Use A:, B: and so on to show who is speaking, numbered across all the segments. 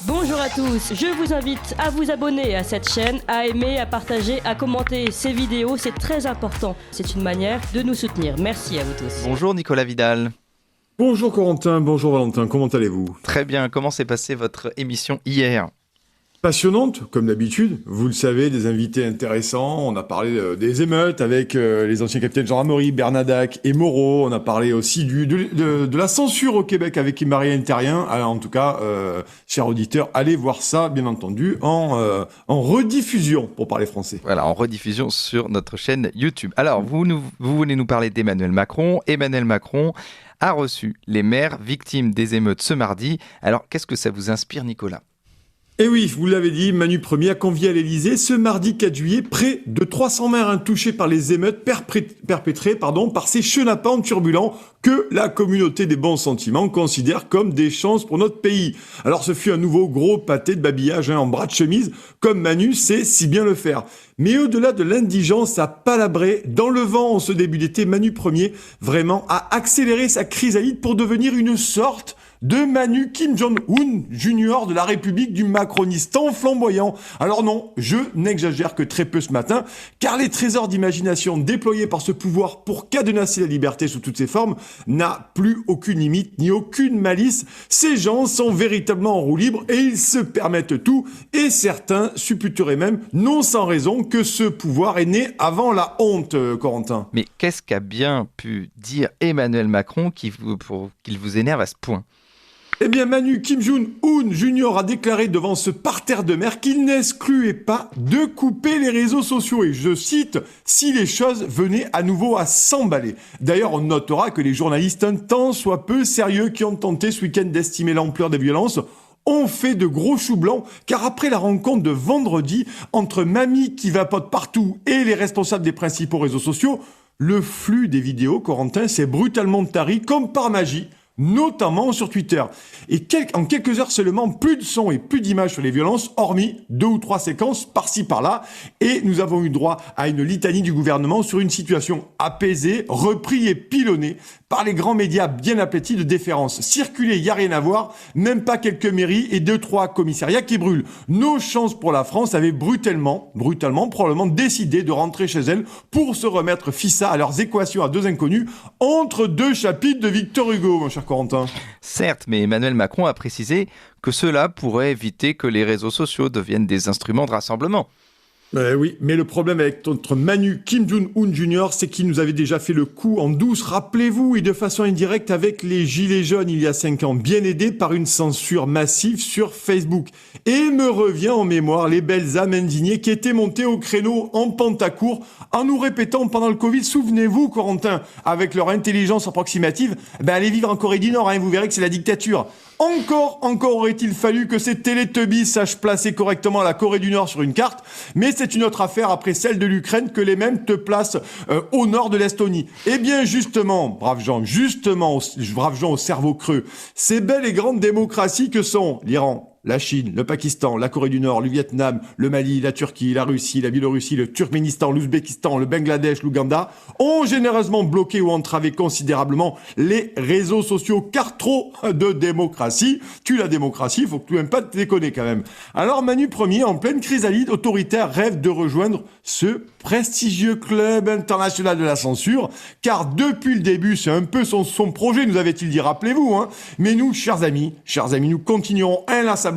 A: Bonjour à tous, je vous invite à vous abonner à cette chaîne, à aimer, à partager, à commenter ces vidéos, c'est très important. C'est une manière de nous soutenir. Merci à vous tous.
B: Bonjour Nicolas Vidal.
C: Bonjour Corentin, bonjour Valentin, comment allez-vous ?
B: Très bien, comment s'est passée votre émission hier ?
C: Passionnante, comme d'habitude, vous le savez, des invités intéressants, on a parlé des émeutes avec les anciens capitaines Jean Amaury, Bernadac et Moreau, on a parlé aussi de la censure au Québec avec Marie Interrien. Alors, en tout cas, chers auditeurs, allez voir ça, bien entendu, en rediffusion, pour parler français.
B: Voilà, en rediffusion sur notre chaîne YouTube. Alors, vous voulez nous parler d'Emmanuel Macron. Emmanuel Macron a reçu les maires victimes des émeutes ce mardi. Alors, qu'est-ce que ça vous inspire, Nicolas ?
C: Et oui, vous l'avez dit, Manu Premier a convié à l'Élysée ce mardi 4 juillet près de 300 maires touchés par les émeutes perpétrées par ces chenapans turbulents que la communauté des bons sentiments considère comme des chances pour notre pays. Alors ce fut un nouveau gros pâté de babillage en bras de chemise, comme Manu sait si bien le faire. Mais au-delà de l'indigence à palabrer, dans le vent en ce début d'été, Manu Premier vraiment a accéléré sa chrysalide pour devenir une sorte de Manu Kim Jong-un Junior de la République du Macronistan flamboyant. Alors non, je n'exagère que très peu ce matin, car les trésors d'imagination déployés par ce pouvoir pour cadenasser la liberté sous toutes ses formes n'a plus aucune limite ni aucune malice. Ces gens sont véritablement en roue libre et ils se permettent tout, et certains supputeraient même, non sans raison, que ce pouvoir est né avant la honte, Corentin.
B: Mais qu'est-ce qu'a bien pu dire Emmanuel Macron pour qu'il vous énerve à ce point ?
C: Eh bien, Manu Kim Jong-un Junior a déclaré devant ce parterre de maires qu'il n'excluait pas de couper les réseaux sociaux. Et je cite, si les choses venaient à nouveau à s'emballer. D'ailleurs, on notera que les journalistes un tant soit peu sérieux qui ont tenté ce week-end d'estimer l'ampleur des violences ont fait de gros choux blancs, car après la rencontre de vendredi entre Mamie qui vapote partout et les responsables des principaux réseaux sociaux, le flux des vidéos, Corentin, s'est brutalement tari comme par magie, notamment sur Twitter. Et en quelques heures seulement, plus de sons et plus d'images sur les violences, hormis 2 ou 3 séquences par-ci par-là. Et nous avons eu droit à une litanie du gouvernement sur une situation apaisée, repris et pilonnée par les grands médias bien appétis de déférence. Circuler, y a rien à voir, même pas quelques mairies et 2-3 commissariats qui brûlent. Nos chances pour la France avaient brutalement, probablement décidé de rentrer chez elles pour se remettre fissa à leurs équations à deux inconnus entre 2 chapitres de Victor Hugo, mon cher Corentin.
B: Certes, mais Emmanuel Macron a précisé que cela pourrait éviter que les réseaux sociaux deviennent des instruments de rassemblement.
C: Oui, mais le problème avec notre Manu Kim Jong-un Junior, c'est qu'il nous avait déjà fait le coup en douce, rappelez-vous, et de façon indirecte avec les gilets jaunes il y a 5 ans, bien aidés par une censure massive sur Facebook. Et me revient en mémoire les belles âmes indignées qui étaient montées au créneau en pantacourt en nous répétant pendant le Covid, souvenez-vous Corentin, avec leur intelligence approximative, allez vivre en Corée du Nord, vous verrez que c'est la dictature. Encore aurait-il fallu que ces Télétubbies sachent placer correctement la Corée du Nord sur une carte, mais c'est une autre affaire après celle de l'Ukraine que les mêmes te placent au nord de l'Estonie. Eh bien justement, braves gens au cerveau creux, ces belles et grandes démocraties que sont l'Iran, la Chine, le Pakistan, la Corée du Nord, le Vietnam, le Mali, la Turquie, la Russie, la Biélorussie, le Turkménistan, l'Ouzbékistan, le Bangladesh, l'Ouganda, ont généreusement bloqué ou entravé considérablement les réseaux sociaux, car trop de démocratie tue la démocratie, faut que tu même pas te déconner quand même. Alors Manu Premier, en pleine chrysalide autoritaire, rêve de rejoindre ce prestigieux club international de la censure, car depuis le début, c'est un peu son projet, nous avait-il dit, rappelez-vous, Mais nous, chers amis, nous continuerons inlassablement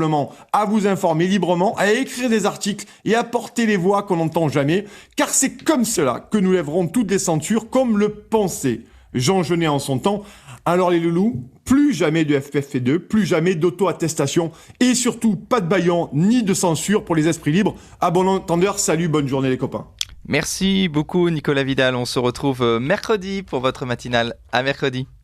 C: à vous informer librement, à écrire des articles et à porter les voix qu'on n'entend jamais, car c'est comme cela que nous lèverons toutes les censures, comme le pensait Jean Genet en son temps. Alors les loulous, plus jamais de FFP2, plus jamais d'auto-attestation, et surtout pas de bâillon ni de censure pour les esprits libres. À bon entendeur, salut, bonne journée les copains.
B: Merci beaucoup Nicolas Vidal, on se retrouve mercredi pour votre matinale. À mercredi.